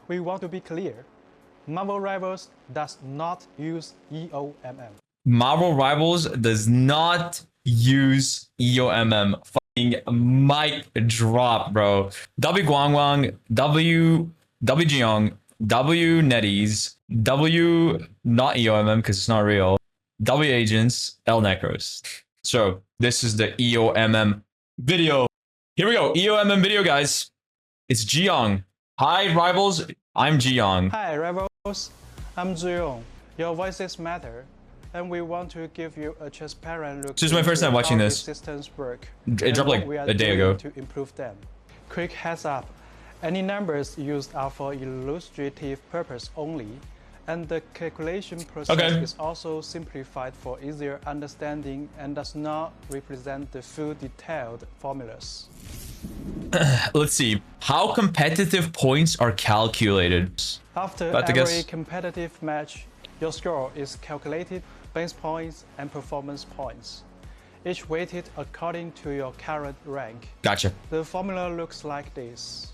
we want to be clear. Marvel Rivals does not use EOMM. Marvel Rivals does not use EOMM. Fucking mic drop, bro. W Guangguang, W Jiyoung, W Netties, W not EOMM because it's not real. W Agents, L Necros. So this is the EOMM video. Here we go. EOMM video, guys. It's Jiyoung. Hi, Rivals. I'm Jiyoung. Hi, Rivals. I'm Jiyoung. Your voices matter, and we want to give you a transparent look. This is my first time watching this. Systems work. It dropped like a day ago. To improve them. Quick heads up. Any numbers used are for illustrative purpose only, and the calculation process is also simplified for easier understanding and does not represent the full detailed formulas. Let's see. How competitive points are calculated? After every competitive match, your score is calculated base points and performance points, each weighted according to your current rank. Gotcha. The formula looks like this.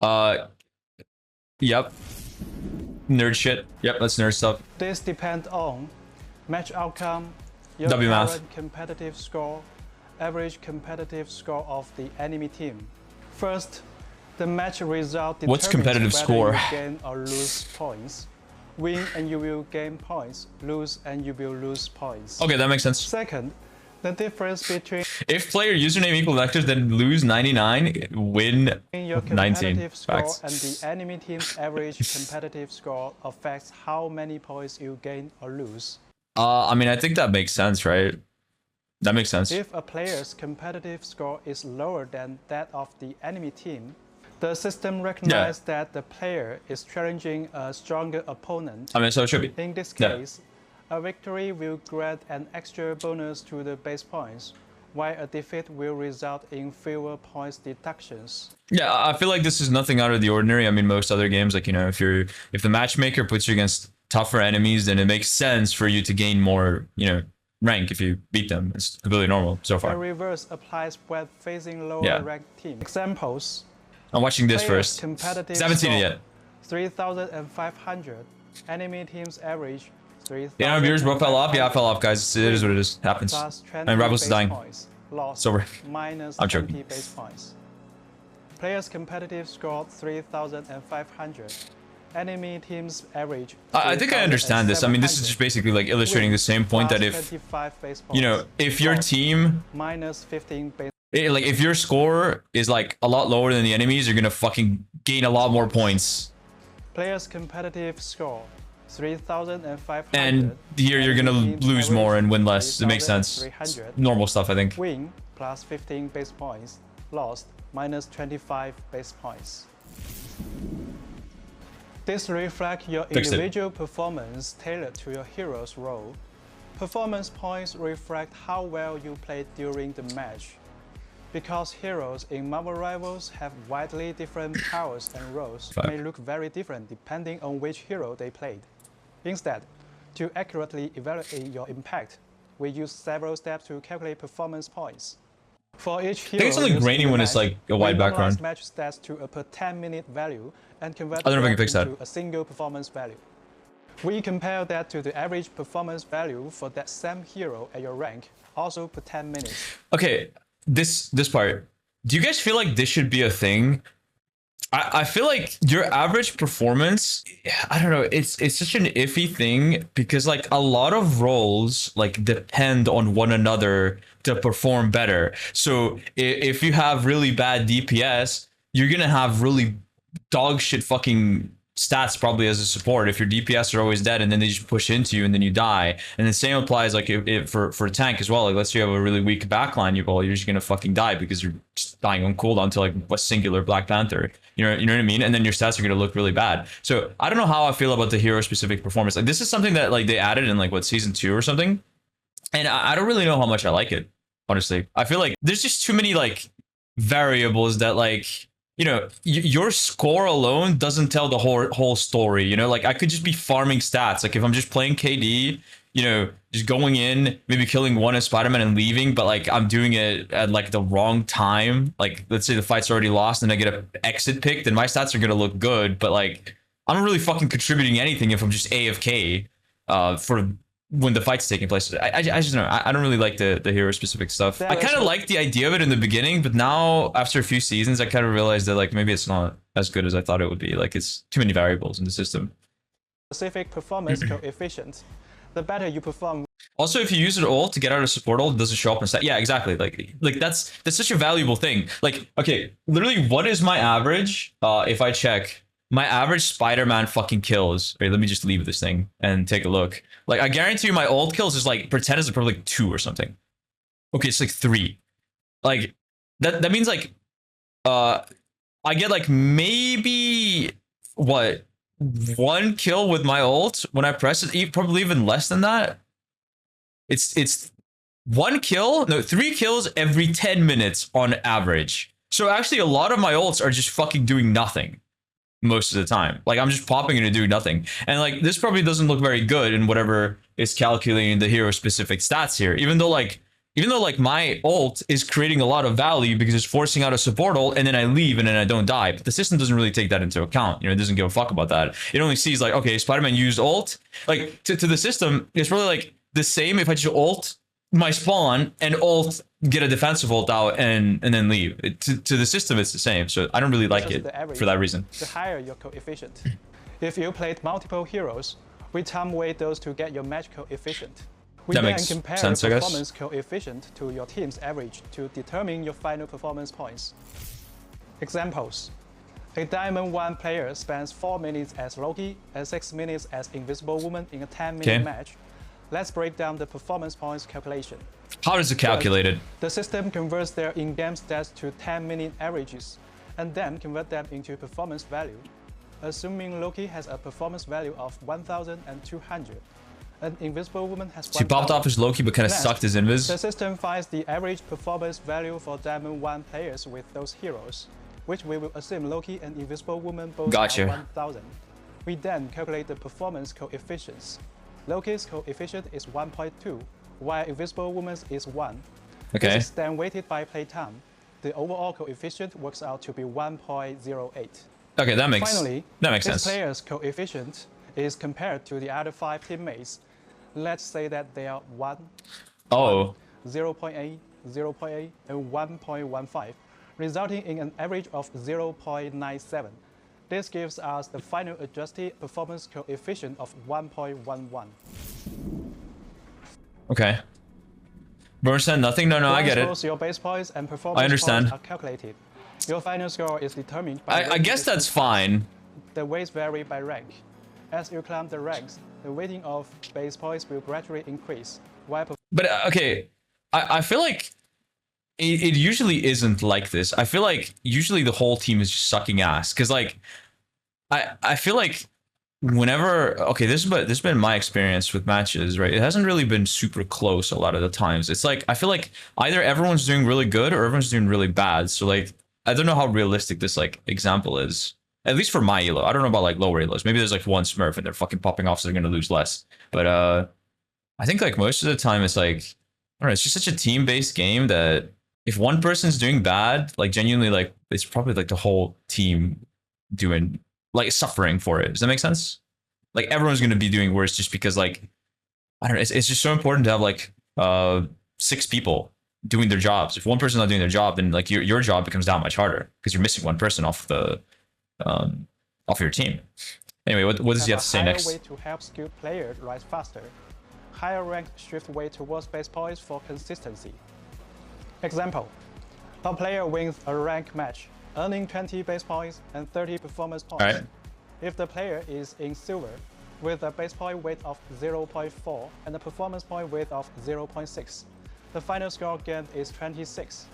Yep. Nerd shit. Yep, that's nerd stuff. This depends on match outcome, your current competitive score, average competitive score of the enemy team. First, the match result determines what's competitive whether score? You gain or lose points. Win and you will gain points. Lose and you will lose points. Okay, that makes sense. Second, the difference between if player username equals vectors, then lose 99, win your 19. competitive score Facts. and the enemy team's average competitive score affects how many points you gain or lose. I mean, I think that makes sense, right? That makes sense. If a player's competitive score is lower than that of the enemy team, the system recognizes that the player is challenging a stronger opponent. I mean, so it should be. In this case, a victory will grant an extra bonus to the base points, while a defeat will result in fewer points deductions. Yeah, I feel like this is nothing out of the ordinary. I mean, most other games, like, you know, if the matchmaker puts you against tougher enemies, then it makes sense for you to gain more, you know, rank if you beat them. It's completely normal so far. The reverse applies when facing lower ranked teams. Examples. I'm watching this first. Competitive 'Cause I haven't seen it yet. 3,500. Enemy team's average 3,000. Yeah, viewers both fell off. Yeah, I fell off, guys. It is what it is. It happens. And Rivals is dying. Lost. Sober. Minus I'm 20 joking. base points. Players competitive score 3,500. Enemy team's average. I think I understand this. I mean, this is just basically like illustrating the same point that if, you know, if your team minus 15 base like if your score is like a lot lower than the enemies, you're gonna fucking gain a lot more points. Players competitive score 3,500. And here you're gonna lose more and win less. It makes sense. It's normal stuff, I think. Win plus 15 base points. Lost minus 25 base points. This reflects your individual performance tailored to your hero's role. Performance points reflect how well you played during the match. Because heroes in Marvel Rivals have widely different powers and roles, may look very different depending on which hero they played. Instead, to accurately evaluate your impact, we use several steps to calculate performance points. For each hero, I think it's only grainy when it's like a white background. Match stats to a per 10-minute value and convert I don't know if I can fix that. into a single performance value. We compare that to the average performance value for that same hero at your rank, also per 10 minutes. Okay, this part. Do you guys feel like this should be a thing? I feel like your average performance, I don't know, it's such an iffy thing because like a lot of roles like depend on one another to perform better. So if you have really bad DPS, you're gonna have really dog shit fucking stats probably as a support if your DPS are always dead and then they just push into you and then you die. And the same applies like for a tank as well. Like let's say you have a really weak backline, you're just gonna fucking die because you're just dying on cooldown to like a singular Black Panther. You know what I mean? And then your stats are gonna look really bad. So I don't know how I feel about the hero specific performance. Like this is something that like they added in like what season 2 or something. And I don't really know how much I like it, honestly. I feel like there's just too many like variables that like, you know, your score alone doesn't tell the whole story. You know, like I could just be farming stats. Like if I'm just playing KD, you know, just going in, maybe killing one of Spider-Man and leaving, but like I'm doing it at like the wrong time. Like let's say the fight's already lost and I get an exit pick, then my stats are gonna look good, but like I'm not really fucking contributing anything if I'm just AFK for when the fight's taking place. I just don't know. I don't really like the hero specific stuff. I kind of liked the idea of it in the beginning, but now after a few seasons, I kind of realized that like maybe it's not as good as I thought it would be. Like it's too many variables in the system. Specific performance coefficient. The better you perform. Also, if you use an ult to get out of support ult, it doesn't show up in stat. Yeah, exactly. Like that's such a valuable thing. Like, okay, literally, what is my average? If I check my average Spider-Man fucking kills. Wait, let me just leave this thing and take a look. Like, I guarantee you, my ult kills is like pretend is probably like 2 or something. Okay, it's like 3. Like that means like I get like maybe what 1 kill with my ult when I press it, probably even less than that. It's 1 kill, no, 3 kills every 10 minutes on average. So actually a lot of my ults are just fucking doing nothing most of the time. Like I'm just popping in and doing nothing. And like this probably doesn't look very good in whatever is calculating the hero specific stats here. Even though like my ult is creating a lot of value because it's forcing out a support ult and then I leave and then I don't die. But the system doesn't really take that into account. You know, it doesn't give a fuck about that. It only sees like, okay, Spider-Man used ult. Like to the system, it's really like the same if I just ult my spawn and ult, get a defensive ult out and then leave. To the system, it's the same. So I don't really like it for that reason. The higher your coefficient. If you played multiple heroes, we time weight those to get your match coefficient. We that then makes compare sense, the performance coefficient to your team's average to determine your final performance points. Examples. A Diamond 1 player spends 4 minutes as Loki and 6 minutes as Invisible Woman in a 10-minute match. Let's break down the performance points calculation. How is it calculated? The system converts their in-game stats to 10-minute averages and then convert them into performance value. Assuming Loki has a performance value of 1,200, and Invisible Woman has 1,000. He popped off his Loki but kind of sucked his invis. The system finds the average performance value for Diamond 1 players with those heroes, which we will assume Loki and Invisible Woman both are 1,000. We then calculate the performance coefficients. Loki's coefficient is 1.2, while Invisible Woman's is 1. Okay. This is then weighted by playtime. The overall coefficient works out to be 1.08. Okay, that makes this sense. Player's coefficient is compared to the other 5 teammates. Let's say that they are 1, 0.8, 0.8, and 1.15, resulting in an average of 0.97. This gives us the final adjusted performance coefficient of 1.11. Okay. Understand nothing? No, I get it. Your base points and performance points are calculated. Your final score is determined by... I guess that's fine. The weights vary by rank. As you climb the ranks, the weighting of base points will gradually increase. But okay, I feel like it usually isn't like this. I feel like usually the whole team is just sucking ass. Because like, I feel like whenever, okay, this has been my experience with matches, right? It hasn't really been super close a lot of the times. It's like, I feel like either everyone's doing really good or everyone's doing really bad. So like, I don't know how realistic this like example is. At least for my elo. I don't know about like lower elos. Maybe there's like one Smurf and they're fucking popping off so they're gonna lose less. But I think like most of the time it's like, I don't know, it's just such a team-based game that if one person's doing bad, like genuinely like it's probably like the whole team doing like suffering for it. Does that make sense? Like everyone's gonna be doing worse just because like I don't know, it's just so important to have like 6 people doing their jobs. If one person's not doing their job, then like your job becomes that much harder because you're missing one person off the off your team. Anyway, what does he have to say next? Way to help skilled players rise faster. Higher ranked shift weight towards base points for consistency. Example: a player wins a rank match, earning 20 base points and 30 performance points. Right. If the player is in silver, with a base point weight of 0.4 and a performance point weight of 0.6, the final score gained is 26.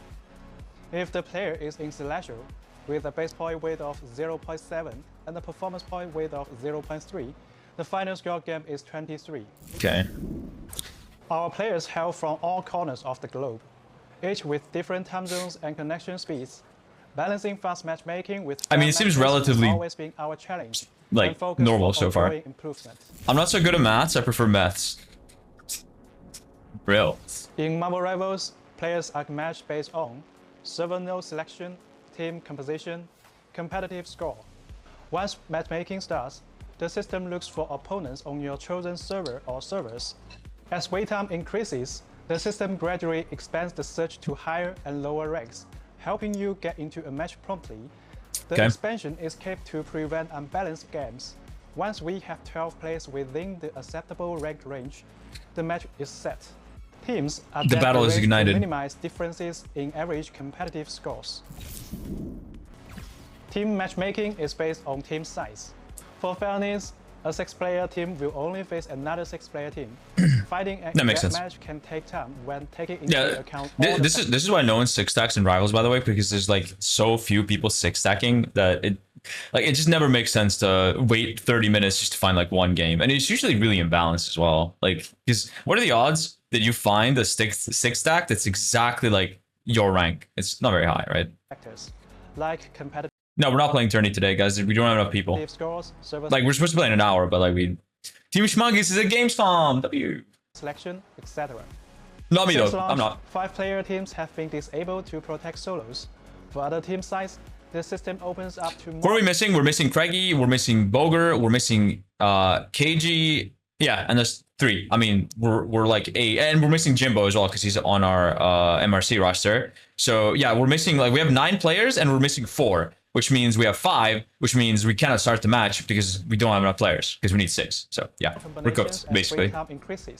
If the player is in celestial, with a base point weight of 0.7 and a performance point weight of 0.3, the final score gained is 23. Okay. Our players hail from all corners of the globe, each with different time zones and connection speeds. Balancing fast matchmaking with it seems relatively has always been our challenge. like normal so far. Improvement. I'm not so good at maths. I prefer maths. Real. In Marvel Rivals, players are matched based on server node selection, team composition, competitive score. Once matchmaking starts, the system looks for opponents on your chosen server or servers. As wait time increases, the system gradually expands the search to higher and lower ranks, helping you get into a match promptly. The expansion is kept to prevent unbalanced games. Once we have 12 players within the acceptable rank range, the match is set. Teams are the battle is ignited to minimize differences in average competitive scores. Team matchmaking is based on team size. For fairness, a 6-player team will only face another 6-player team. Fighting a match can take time when taking into account all this is why no one 6-stacks in Rivals, by the way, because there's like so few people 6-stacking that it just never makes sense to wait 30 minutes just to find like one game, and it's usually really imbalanced as well. Like, because what are the odds that you find a 6-stack that's exactly like your rank? It's not very high, right? Factors like competitive. No, we're not playing tourney today, guys. We don't have enough people. Scores, like, we're supposed to play in an hour, but like Team Schmuggies is a Gamescom. W. Selection, etc. Not me though. I'm not. 5-player teams have been disabled to protect solos. For other team size, the system opens up to more. What are we missing? We're missing Craigie. We're missing Boger. We're missing KG. Yeah, and there's 3. I mean, we're like 8, and we're missing Jimbo as well because he's on our MRC roster. So yeah, we're missing, like, we have 9 players and we're missing 4. Which means we have 5, which means we cannot start the match because we don't have enough players, because we need 6. So yeah, we're cooked, basically.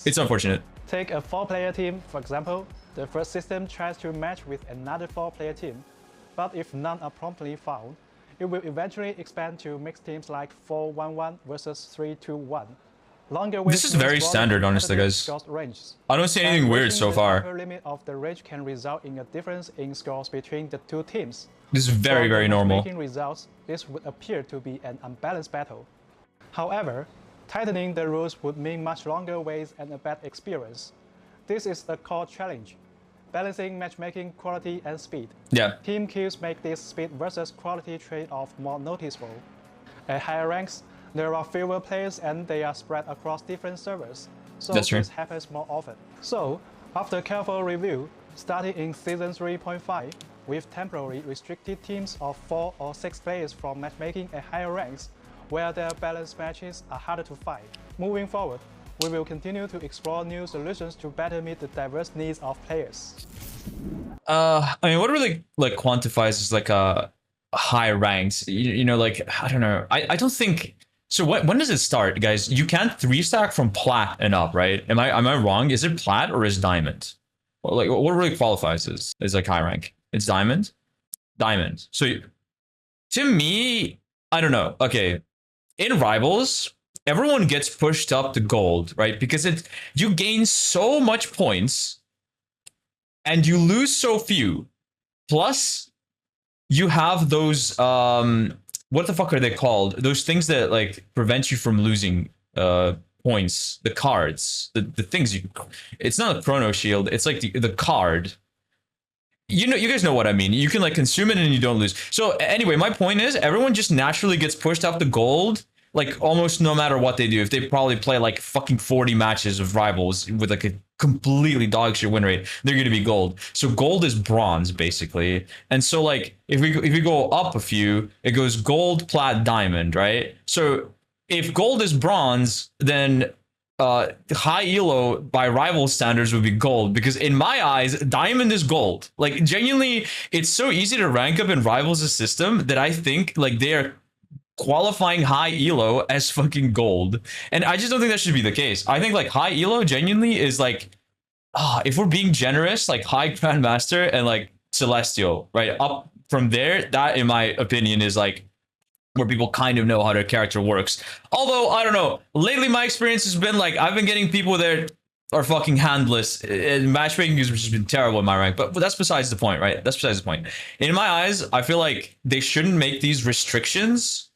It's unfortunate. Take a 4-player team, for example. The first system tries to match with another 4-player team, but if none are promptly found, it will eventually expand to mixed teams like 4-1-1 versus 3-2-1. This is very standard, honestly, guys. I don't see anything weird so far. The upper limit of the range can result in a difference in scores between the 2 teams. This is very, very normal. Results, this would appear to be an unbalanced battle. However, tightening the rules would mean much longer waits and a bad experience. This is the core challenge, balancing matchmaking quality and speed. Yeah. Team kills make this speed versus quality trade-off more noticeable. At higher ranks, there are fewer players and they are spread across different servers, so this happens more often. So, after careful review, starting in Season 3.5, with temporarily restricted teams of 4 or 6 players from matchmaking at higher ranks, where their balanced matches are harder to fight. Moving forward, we will continue to explore new solutions to better meet the diverse needs of players. I mean, what really like quantifies is like a high ranks? You know, like, I don't know. I don't think. So when does it start, guys? You can't 3-stack from plat and up, right? Am I wrong? Is it plat or is diamond? Well, like, what really qualifies is like high rank? It's diamond. So to me, I don't know. Okay, in Rivals, everyone gets pushed up to gold, right? Because you gain so much points and you lose so few. Plus, you have those what the fuck are they called? Those things that like prevent you from losing points, the cards, the things you. It's not a chrono shield. It's like the card. You know, you guys know what I mean. You can like consume it and you don't lose. So anyway, my point is everyone just naturally gets pushed up to gold, like almost no matter what they do. If they probably play like fucking 40 matches of Rivals with like a completely dog shit win rate, they're gonna be gold. So gold is bronze basically. And so like if we go up a few, it goes gold, plat, diamond, right? So if gold is bronze, then high elo by rival standards would be gold, because in my eyes diamond is gold. Like genuinely, it's so easy to rank up in Rivals' system that I think like they are qualifying high elo as fucking gold, and I just don't think that should be the case. I think like high elo genuinely is like, if we're being generous, like high grandmaster and like celestial, right? Up from there, that in my opinion is like where people kind of know how their character works. Although, I don't know, lately my experience has been like, I've been getting people that are fucking handless. And matchmaking has just been terrible in my rank, but that's besides the point, right? That's besides the point. In my eyes, I feel like they shouldn't make these restrictions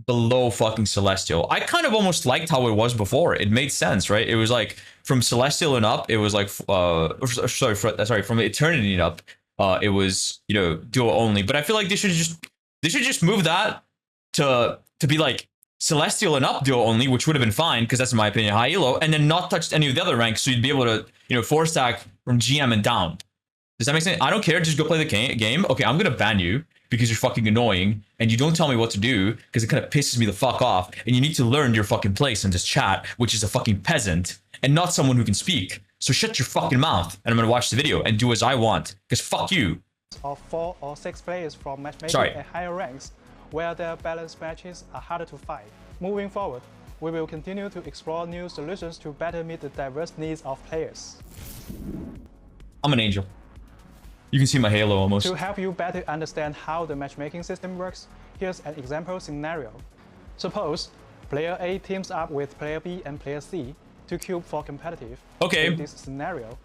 below fucking Celestial. I kind of almost liked how it was before. It made sense, right? It was like from Celestial and up, it was like, sorry, from Eternity and up, it was, you know, duo only. But I feel like they should just move that to be like Celestial and up duo only, which would have been fine because that's in my opinion high elo, and then not touched any of the other ranks, so you'd be able to, you know, 4-stack from GM and down. Does that make sense? I don't care. Just go play the game. Okay, I'm gonna ban you because you're fucking annoying and you don't tell me what to do because it kind of pisses me the fuck off. And you need to learn your fucking place in this chat, which is a fucking peasant and not someone who can speak. So shut your fucking mouth and I'm gonna watch the video and do as I want because fuck you. Of 4 or 6 players from matchmaking at higher ranks, where their balanced matches are harder to fight. Moving forward, we will continue to explore new solutions to better meet the diverse needs of players. I'm an angel. You can see my halo almost. To help you better understand how the matchmaking system works, here's an example scenario. Suppose player A teams up with player B and player C to queue for competitive. Okay. In this scenario,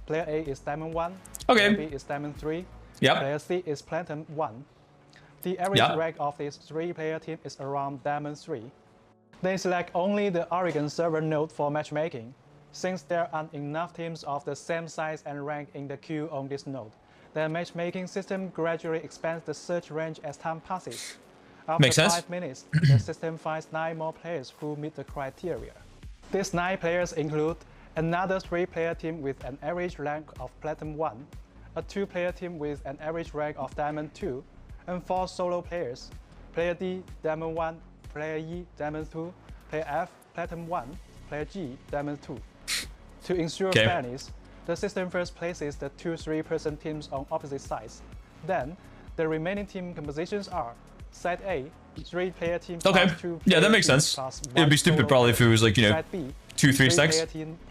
player A is Diamond 1, okay. player B is Diamond 3, yep. player C is Platinum 1. The average rank of this 3-player team is around Diamond 3. They select only the Oregon server node for matchmaking, since there aren't enough teams of the same size and rank in the queue on this node. The matchmaking system gradually expands the search range as time passes. After 5 minutes, the system finds 9 more players who meet the criteria. These 9 players include another 3-player team with an average rank of Platinum 1, a 2-player team with an average rank of Diamond 2, and 4 solo players, player D, Diamond 1, player E, Diamond 2, player F, Platinum 1, player G, Diamond 2. To ensure fairness, the system first places the 2 3-person teams on opposite sides. Then, the remaining team compositions are Side A, 3-player team plus 2 yeah, that makes sense. It'd be stupid probably if it was like, you know, 2-3 stacks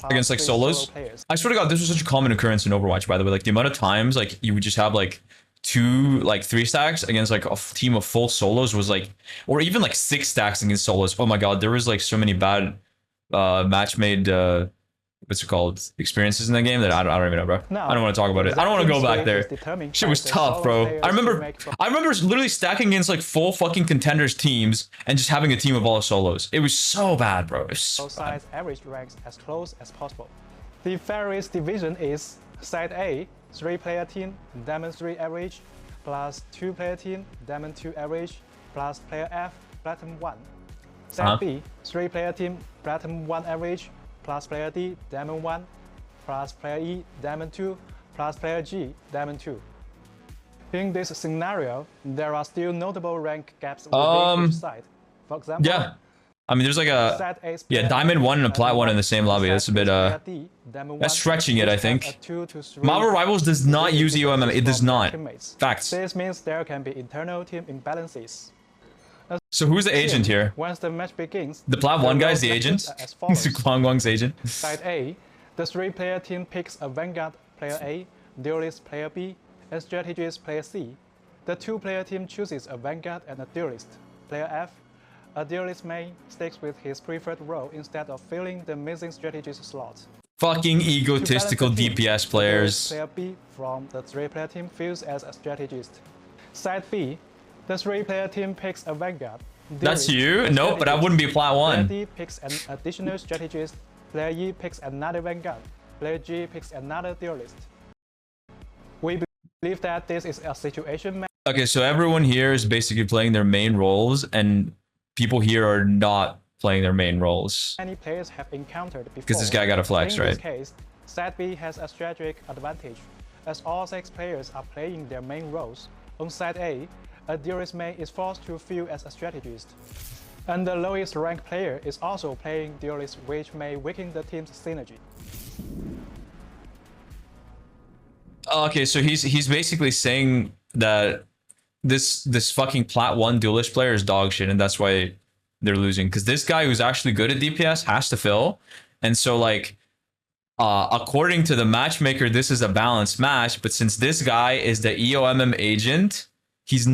against like solos. I swear to God, this was such a common occurrence in Overwatch, by the way. Like the amount of times like you would just have like 3 stacks against like a team of full solos was like, or even like 6 stacks against solos. Oh my God, there was like so many bad match made what's it called, experiences in that game that I don't even know, bro. No, I don't want to talk about it. I don't want to go back there. Shit was tough, bro. I remember literally stacking against like full fucking contenders teams and just having a team of all solos. It was so bad, bro. It was so bad. Average ranks as close as possible. The fairest division is Side A, 3-player team, Diamond 3 average, plus 2-player team, Diamond 2 average, plus player F, Platinum 1. Side B, 3-player team, Platinum 1 average, plus player D, Diamond 1, plus player E, Diamond 2, plus player G, Diamond 2. In this scenario, there are still notable rank gaps within each side. For example, I mean, there's like a Diamond 1 and a Plat 1 in the same lobby. That's a bit that's stretching it, I think. Marvel Rivals does not use EOMM. It does not. Facts. This means there can be internal team imbalances. So who's the agent here? Once the match begins, the Plat 1 guy is the agent. It's Kwang Wang's agent. Side A, the 3-player team picks a Vanguard player A, Duelist player B, and Strategist player C. The 2-player team chooses a Vanguard and a Duelist player F. A Duelist main sticks with his preferred role instead of filling the missing Strategist slot. Fucking egotistical DPS players. Player B from the 3-player team fills as a Strategist. Side B, the 3-player team picks a Vanguard. That's you? Nope, but I wouldn't be Plat 1. Player D picks an additional Strategist. Player E picks another Vanguard. Player G picks another Duelist. We believe that this is a situation. Okay, so everyone here is basically playing their main roles, and people here are not playing their main roles. Many players have encountered before. Because this guy got a flex, right? In this case, Side B has a strategic advantage, as all 6 players are playing their main roles. On Side A, a Duelist main is forced to fill as a Strategist. And the lowest ranked player is also playing Duelist, which may weaken the team's synergy. Okay, so he's basically saying that this fucking Plat 1 Duelist player is dog shit, and that's why they're losing. Because this guy who's actually good at DPS has to fill. And so like, according to the matchmaker, this is a balanced match. But since this guy is the EOMM agent, he's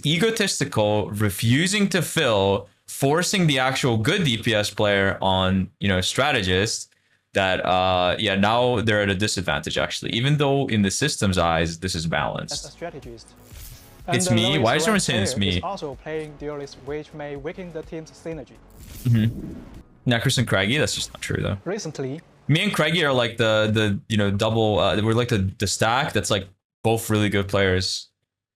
egotistical, refusing to fill, forcing the actual good DPS player on, you know, strategist. That yeah, now they're at a disadvantage actually, even though in the system's eyes this is balanced. As a strategist. It's me. Why is everyone saying it's me? Also playing Duelist, which may weaken the team's synergy. Necros and Craigie, that's just not true though. Recently, me and Craigie are like the you know double. We're like the stack that's like both really good players.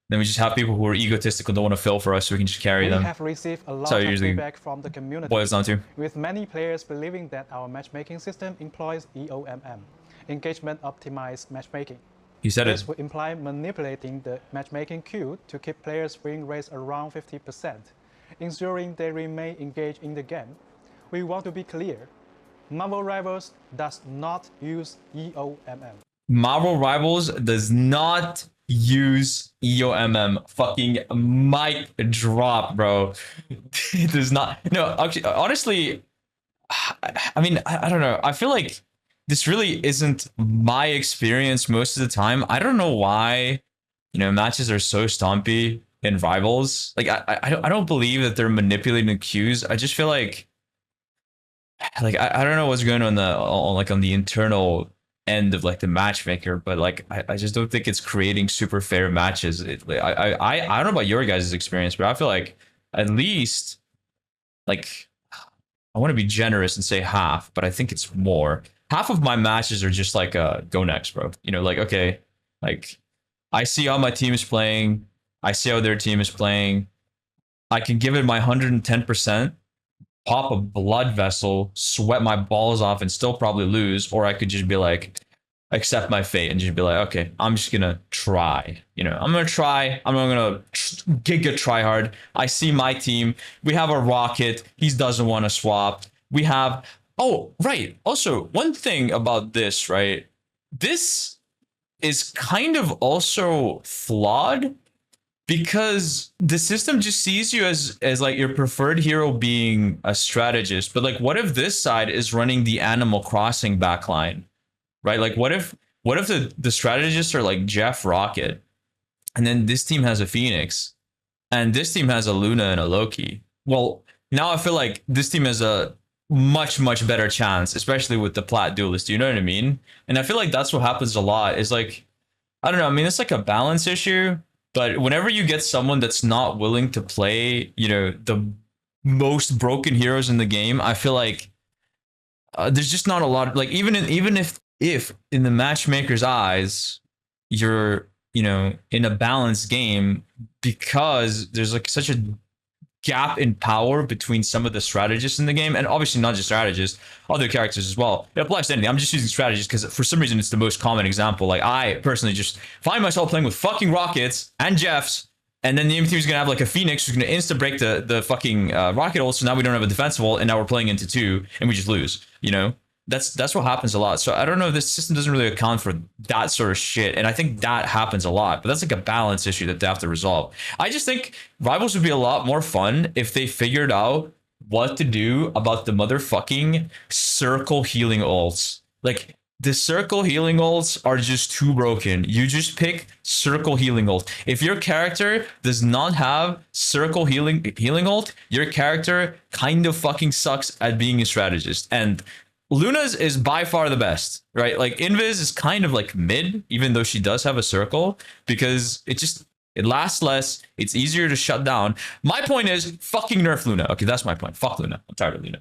Then we just have people who are egotistical, don't want to fill for us, so we can just carry them. We have received a lot So of usually feedback from the community, boils down to. with many players believing that our matchmaking system employs EOMM, engagement optimized matchmaking. You said This it. would imply manipulating the matchmaking queue to keep players' win rates around 50%, ensuring they remain engaged in the game. We want to be clear, Marvel Rivals does not use EOMM. Marvel Rivals does not use EOMM. Fucking mic drop, bro. It does not. No, actually, honestly, I mean, I don't know. I feel like this really isn't my experience most of the time. I don't know why, matches are so stompy in Rivals. Like, I don't believe that they're manipulating the queues. I just feel like I don't know what's going on on the internal end of like the matchmaker, but like I just don't think it's creating super fair matches. I don't know about your guys' experience, but I feel like at least like I want to be generous and say half, but I think it's more. Half of my matches are just like go next, bro. Like okay, like I see how my team is playing, I see how their team is playing. I can give it my 110%. Pop a blood vessel, sweat my balls off, and still probably lose. Or I could just be like, accept my fate and just be like, okay, I'm just gonna try. I'm gonna try. I'm gonna giga try hard. I see my team. We have a rocket. He doesn't want to swap. We have. Oh, right. Also, one thing about this, right? This is kind of also flawed, because the system just sees you as like your preferred hero being a strategist. But like, what if this side is running the Animal Crossing backline, right? Like, what if the strategists are like Jeff Rocket, and then this team has a Phoenix, and this team has a Luna and a Loki? Well, now I feel like this team has a much better chance, especially with the Plat Duelist. You know what I mean? And I feel like that's what happens a lot. Is like, I don't know. I mean, it's like a balance issue. But whenever you get someone that's not willing to play, the most broken heroes in the game, I feel like there's just not a lot of, like, even if in the matchmaker's eyes, you're, in a balanced game, because there's like such a gap in power between some of the strategists in the game, and obviously not just strategists, other characters as well. It applies to anything. I'm just using strategists because for some reason it's the most common example. Like, I personally just find myself playing with fucking Rockets and Jeffs, and then the enemy team's gonna have like a Phoenix who's gonna insta break the fucking Rocket ult, so now we don't have a defensive ult, and now we're playing into 2 and we just lose. That's what happens a lot. So I don't know, this system doesn't really account for that sort of shit, and I think that happens a lot. But that's like a balance issue that they have to resolve. I just think Rivals would be a lot more fun if they figured out what to do about the motherfucking circle healing ults. Like, the circle healing ults are just too broken. You just pick circle healing ult. If your character does not have circle healing ult, your character kind of fucking sucks at being a strategist. And Luna's is by far the best, right? Like, Invis is kind of like mid, even though she does have a circle, because it lasts less, it's easier to shut down. My point is, fucking nerf Luna. Okay, that's my point. Fuck Luna. I'm tired of Luna.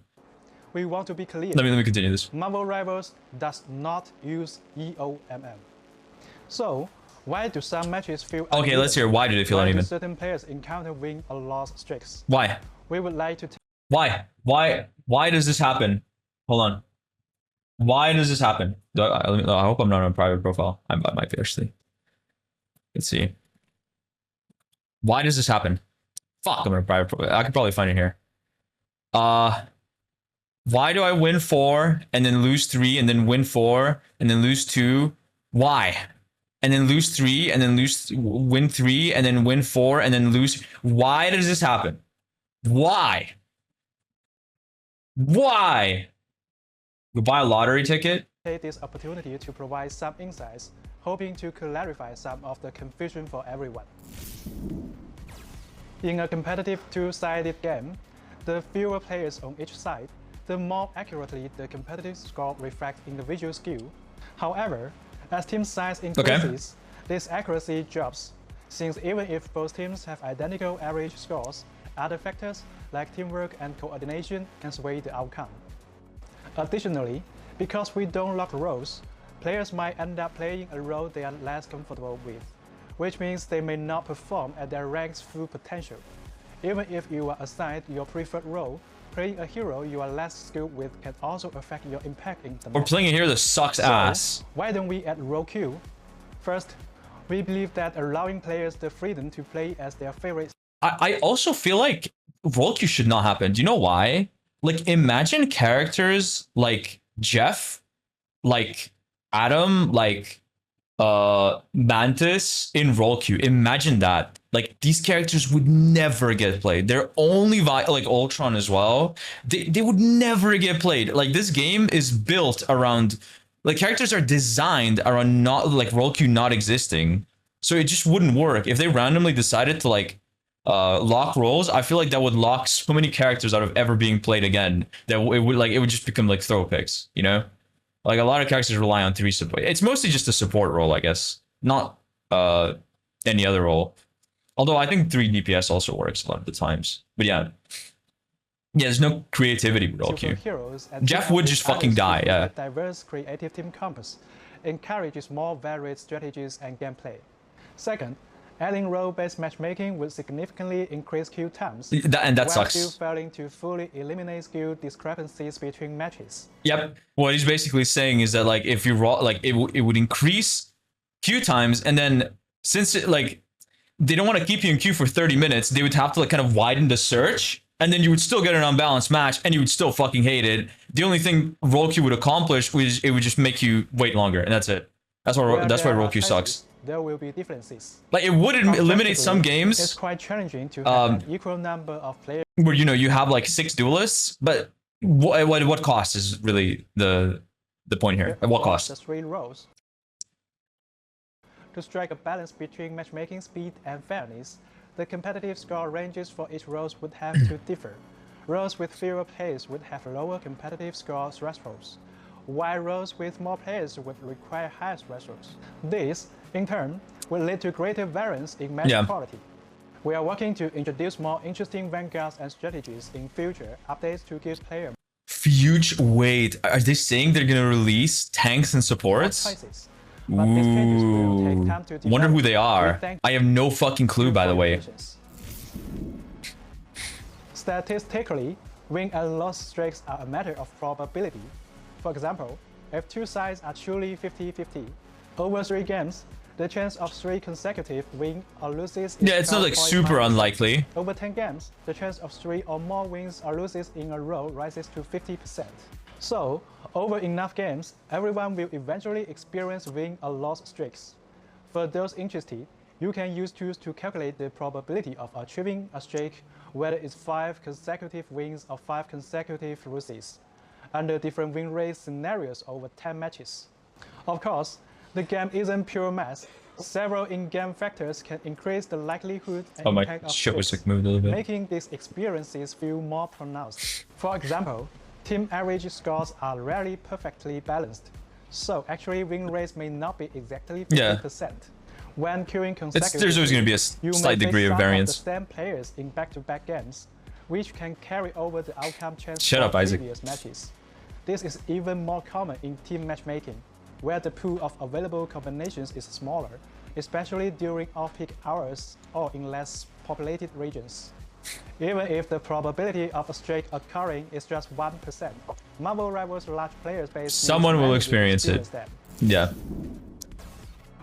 We want to be clear. Let me continue this. Marvel Rivals does not use EOMM. So, why do some matches feel uneven? Okay, let's hear why did it feel uneven? Why do certain players encounter win or loss streaks? Why? We would like to Why does this happen? Hold on. Why does this happen? I hope I'm not on a private profile. I might be, actually. Let's see. Why does this happen? Fuck, I'm on a private profile. I could probably find it here. Why do I win 4 and then lose 3 and then win 4 and then lose 2? Why? And then lose 3 and then win 3 and then win 4 and then lose. Why does this happen? Why? Why? You buy a lottery ticket? Take this opportunity to provide some insights, hoping to clarify some of the confusion for everyone. In a competitive two-sided game, the fewer players on each side, the more accurately the competitive score reflects individual skill. However, as team size increases, this accuracy drops, since even if both teams have identical average scores, other factors like teamwork and coordination can sway the outcome. Additionally, because we don't lock roles, players might end up playing a role they are less comfortable with, which means they may not perform at their rank's full potential. Even if you are assigned your preferred role, playing a hero you are less skilled with can also affect your impact in the match. Or playing a hero that sucks ass. Why don't we add role queue? First, we believe that allowing players the freedom to play as their favorite. I also feel like role queue should not happen. Do you know why? Like, imagine characters like Jeff, like Adam, like Mantis in role queue. Imagine that. Like, these characters would never get played. They're only like Ultron as well. They would never get played. Like, this game is built around, like, characters are designed around not like role queue not existing. So it just wouldn't work. If they randomly decided to like lock roles, I feel like that would lock so many characters out of ever being played again that it would just become like throw picks, you know? Like, a lot of characters rely on 3 support. It's mostly just a support role, I guess, not any other role. Although I think 3 DPS also works a lot of the times. But yeah, there's no creativity with role queue. Jeff would just fucking die. Yeah. A diverse creative team compass encourages more varied strategies and gameplay. Second, adding role-based matchmaking would significantly increase queue times, that sucks. Still failing to fully eliminate skill discrepancies between matches. Yep. What he's basically saying is that, like, if you raw, like, it would increase queue times, and then since like they don't want to keep you in queue for 30 minutes, they would have to like kind of widen the search, and then you would still get an unbalanced match, and you would still fucking hate it. The only thing role queue would accomplish was it would just make you wait longer, and that's it. That's why role queue sucks. There will be differences. Like, it would eliminate some games. It's quite challenging to have an equal number of players. Where, you know, you have like 6 duelists, but what cost is really the point here? At what cost? The 3 roles. To strike a balance between matchmaking speed and fairness, the competitive score ranges for each role would have to differ. Roles with fewer players would have lower competitive score thresholds, while roles with more players would require higher thresholds. This, in turn, will lead to greater variance in match quality. We are working to introduce more interesting vanguards and strategies in future updates to give players. Wait, are they saying they're gonna release tanks and supports? Ooh, wonder who they are. I have no fucking clue, by the way. Statistically, win and loss streaks are a matter of probability. For example, if 2 sides are truly 50-50, over 3 games, the chance of 3 consecutive wins or losses is it's not like super unlikely. Over 10 games, the chance of 3 or more wins or losses in a row rises to 50%. So, over enough games, everyone will eventually experience win or loss streaks. For those interested, you can use tools to calculate the probability of achieving a streak, whether it's 5 consecutive wins or 5 consecutive losses, under different win rate scenarios over 10 matches. Of course, the game isn't pure math. Several in-game factors can increase the likelihood and impact of streaks, making these experiences feel more pronounced. For example, team average scores are rarely perfectly balanced, so actually win rates may not be exactly 50%. When queuing consecutively, there's always going to be a slight degree of variance. The same players in back-to-back games, which can carry over the outcome chance Shut up, Isaac. previous matches. This is even more common in team matchmaking, where the pool of available combinations is smaller, especially during off-peak hours or in less populated regions. Even if the probability of a streak occurring is just 1%, Marvel Rivals' large player base someone will experience it. Yeah.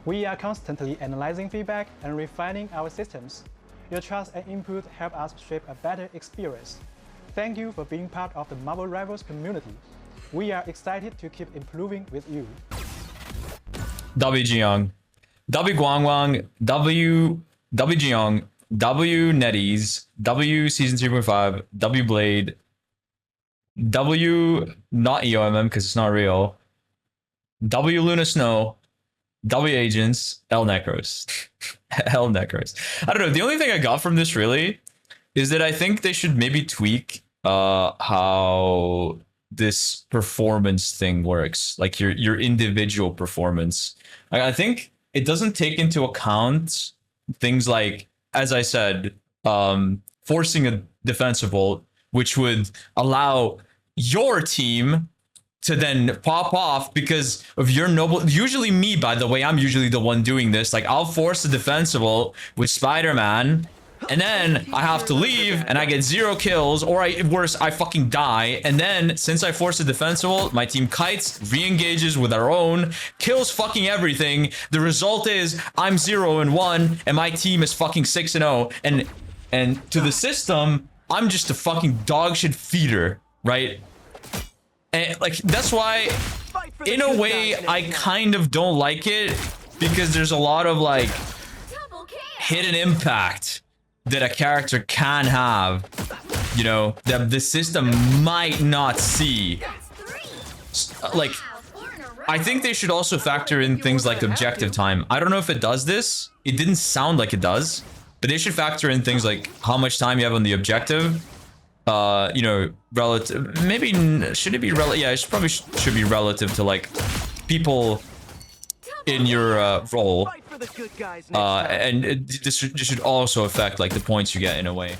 We are constantly analyzing feedback and refining our systems. Your trust and input help us shape a better experience. Thank you for being part of the Marvel Rivals community. We are excited to keep improving with you. W Jiyoung, W Guangwang, W Jiyoung, W NetEase, W Season 3.5, W Blade, W not EOMM because it's not real, W Luna Snow, W Agents, L Necros. L Necros. I don't know. The only thing I got from this really is that I think they should maybe tweak how this performance thing works, like your individual performance. I think it doesn't take into account things like, as I said, forcing a defensive ult, which would allow your team to then pop off because of your noble. Usually me, by the way, I'm usually the one doing this. Like, I'll force the defensible with Spider-Man, and then I have to leave and I get 0 kills, or worse, I fucking die. And then since I force the defensible, my team kites, re-engages with our own, kills fucking everything. The result is I'm 0-1 and my team is fucking 6-0. And to the system, I'm just a fucking dog shit feeder, right? And like, that's why in a way I kind of don't like it, because there's a lot of like hidden impact that a character can have, you know, that the system might not see. Like, I think they should also factor in things like objective time. I don't know if it does this. It didn't sound like it does, but they should factor in things like how much time you have on the objective. You know, relative. Maybe should it be relative? Yeah, it probably should be relative to like people in your role. And this should also affect like the points you get in a way.